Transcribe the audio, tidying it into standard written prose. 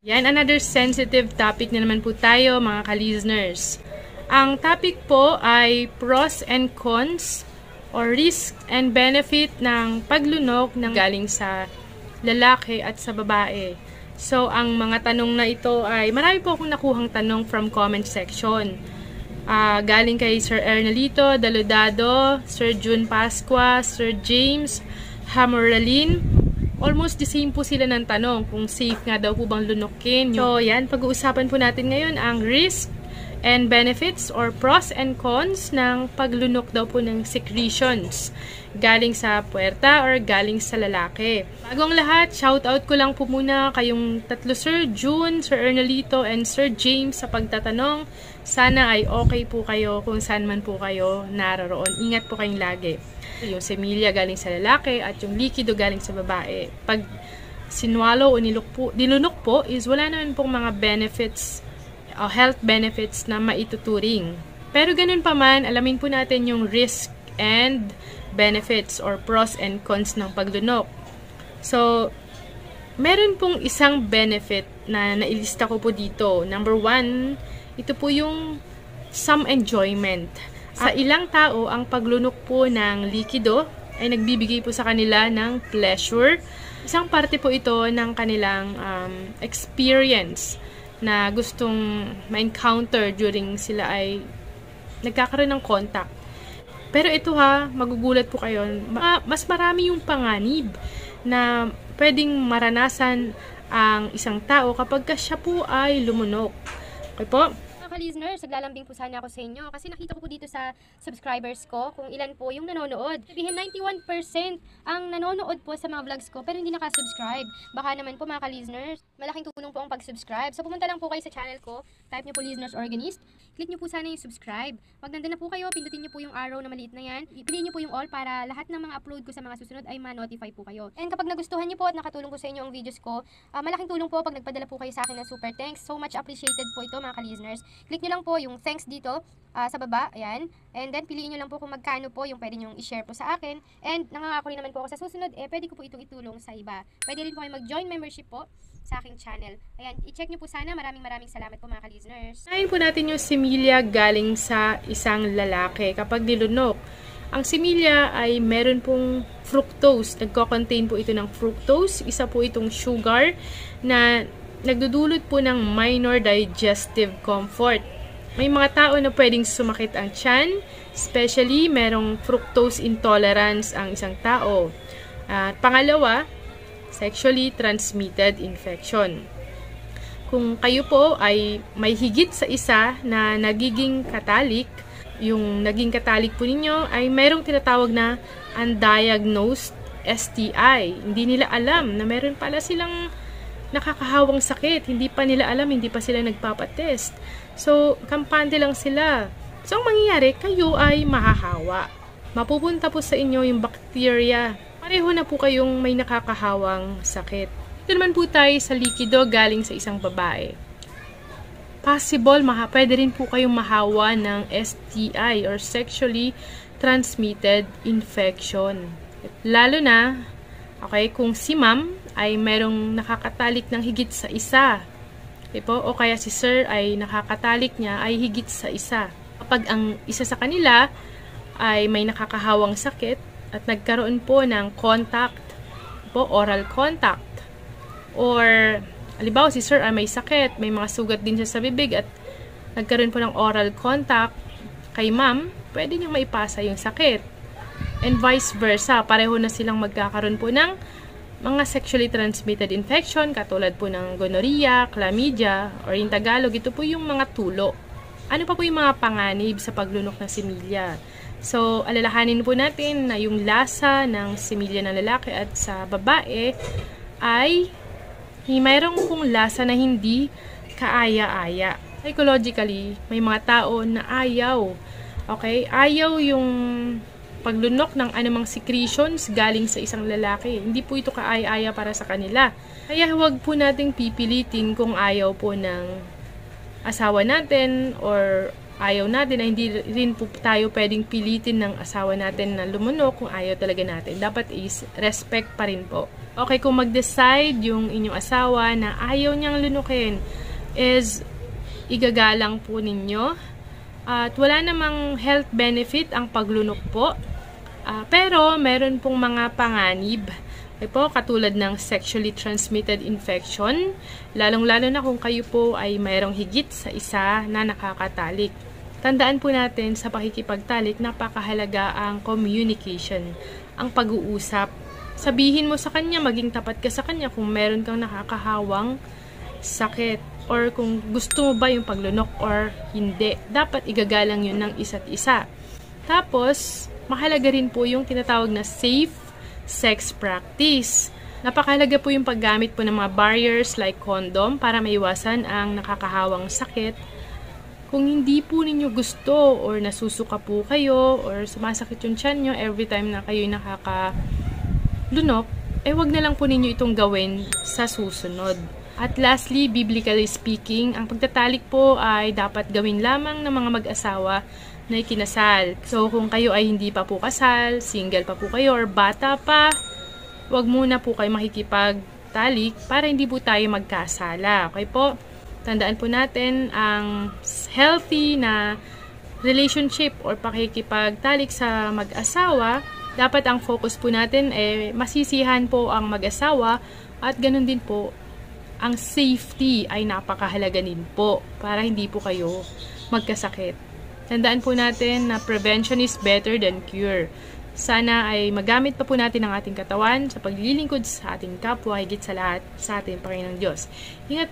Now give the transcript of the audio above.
Yan, another sensitive topic na naman po tayo mga ka-listeners. Ang topic po ay pros and cons or risk and benefit ng paglunok ng galing sa lalaki at sa babae. So, ang mga tanong na ito ay, marami po akong nakuhang tanong from comment section. Galing kay Sir Ernalito Daludado, Sir June Pasqua, Sir James Hamoralin. Almost the same po sila ng tanong kung safe nga daw po bang lunokin. So, yan, pag-uusapan po natin ngayon ang risk and benefits or pros and cons ng paglunok daw po ng secretions galing sa puwerta or galing sa lalaki. Bago ang lahat, shoutout ko lang po muna kayong tatlo, Sir June, Sir Ernalito, and Sir James sa pagtatanong. Sana ay okay po kayo kung saan man po kayo naroroon. Ingat po kayong lagi. Yung semilya galing sa lalaki at yung likido galing sa babae. Pag sinwalo o nilunok po is wala naman pong mga benefits, health benefits na maituturing. Pero ganun pa man, alamin po natin yung risk and benefits or pros and cons ng paglunok. So, meron pong isang benefit na nailista ko po dito. Number 1, ito po yung some enjoyment. Sa ilang tao, ang paglunok po ng likido ay nagbibigay po sa kanila ng pleasure. Isang parte po ito ng kanilang experience na gustong ma-encounter during sila ay nagkakaroon ng contact. Pero ito magugulat po kayo, mas marami yung panganib na pwedeng maranasan ang isang tao kapag siya po ay lumunok. Okay po? Listeners, naglalambing po sana ako sa inyo kasi nakita ko po dito sa subscribers ko kung ilan po yung nanonood. Sabihin 91% ang nanonood po sa mga vlogs ko pero hindi nakasubscribe. Baka naman po mga ka-listeners, malaking tulong po ang pag-subscribe. So pumunta lang po kayo sa channel ko, type nyo po Listeners Organist. Click nyo po sana yung subscribe. Wag nandun na po kayo, pindutin nyo po yung arrow na maliit na yan. Piliin nyo po yung all para lahat ng mga upload ko sa mga susunod ay ma-notify po kayo. And kapag nagustuhan nyo po at nakatulong po sa inyo ang videos ko, malaking tulong po pag nagpadala po kayo sa akin ng super thanks. So much appreciated po ito mga ka-listeners. Click nyo lang po yung thanks dito sa baba, ayan. And then, piliin nyo lang po kung magkano po yung pwede nyo i-share po sa akin. And nangangako rin naman po ako sa susunod, pwede ko po itong itulong sa iba. Pwede rin po kayo mag-join membership po sa aking channel. Ayan, i-check nyo po sana. Maraming salamat po mga ka-listeners. Ngayon po natin yung similya galing sa isang lalaki kapag nilunok. Ang similya ay meron pong fructose. Nagko-contain po ito ng fructose. Isa po itong sugar na nagdudulot po ng minor digestive comfort. May mga tao na pwedeng sumakit ang tiyan, especially merong fructose intolerance ang isang tao. At pangalawa, sexually transmitted infection. Kung kayo po ay may higit sa isa na nagiging katalik, yung naging katalik po ninyo ay merong tinatawag na undiagnosed STI. Hindi nila alam na meron pala silang nakakahawang sakit. Hindi pa nila alam, hindi pa sila nagpapatest. So, kampante lang sila. So, ang mangyayari, kayo ay mahahawa. Mapupunta po sa inyo yung bacteria. Pareho na po kayong may nakakahawang sakit. Ito naman po tayo sa likido galing sa isang babae. Possible, pwede rin po kayong mahawa ng STI or sexually transmitted infection. Lalo na, okay, kung si ma'am ay merong nakakatalik ng higit sa isa. Okay po? O kaya si sir ay nakakatalik niya ay higit sa isa. Kapag ang isa sa kanila ay may nakakahawang sakit at nagkaroon po ng contact, po, oral contact, or halimbawa si sir ay may sakit, may mga sugat din siya sa bibig at nagkaroon po ng oral contact kay ma'am, pwede niyang maipasa yung sakit. And vice versa, pareho na silang magkakaroon po ng mga sexually transmitted infection katulad po ng gonorrhea, chlamydia, or in Tagalog, ito po yung mga tulo. Ano pa po yung mga panganib sa paglunok ng similya? So, alalahanin po natin na yung lasa ng similya ng lalaki at sa babae ay mayroong pong lasa na hindi kaaya-aya. Psychologically, may mga tao na ayaw. Okay? Ayaw yung paglunok ng anumang secretions galing sa isang lalaki. Hindi po ito kaaya-aya para sa kanila. Kaya huwag po nating pipilitin kung ayaw po ng asawa natin or ayaw natin, ay hindi rin po tayo pwedeng pilitin ng asawa natin na lumunok kung ayaw talaga natin. Dapat is respect pa rin po. Okay, kung mag-decide yung inyong asawa na ayaw niyang lunukin, is igagalang po ninyo. At wala namang health benefit ang paglunok po. Pero meron pong mga panganib. Okay po, katulad ng sexually transmitted infection, lalong-lalo na kung kayo po ay mayroong higit sa isa na nakakatalik. Tandaan po natin sa pakikipagtalik, napakahalaga ang communication, ang pag-uusap. Sabihin mo sa kanya, maging tapat ka sa kanya kung meron kang nakakahawang sakit or kung gusto mo ba yung paglunok or hindi. Dapat igagalang yun ng isa't isa. Tapos, mahalaga rin po yung tinatawag na safe sex practice. Napakahalaga po yung paggamit po ng mga barriers like condom para maiwasan ang nakakahawang sakit. Kung hindi po ninyo gusto or nasusuka po kayo or sumasakit yung tiyan nyo every time na kayo nakakalunok, wag na lang po ninyo itong gawin sa susunod. At lastly, biblically speaking, ang pagtatalik po ay dapat gawin lamang ng mga mag-asawa na ikinasal. So, kung kayo ay hindi pa po kasal, single pa po kayo, or bata pa, wag muna po kayo makikipagtalik para hindi po tayo magkasala. Okay po? Tandaan po natin ang healthy na relationship or pakikipagtalik sa mag-asawa. Dapat ang focus po natin masisihan po ang mag-asawa at ganun din po, ang safety ay napakahalaga din po para hindi po kayo magkasakit. Tandaan po natin na prevention is better than cure. Sana ay magamit pa po natin ang ating katawan sa paglilingkod sa ating kapwa, higit sa lahat sa ating Panginoong Diyos. Ingat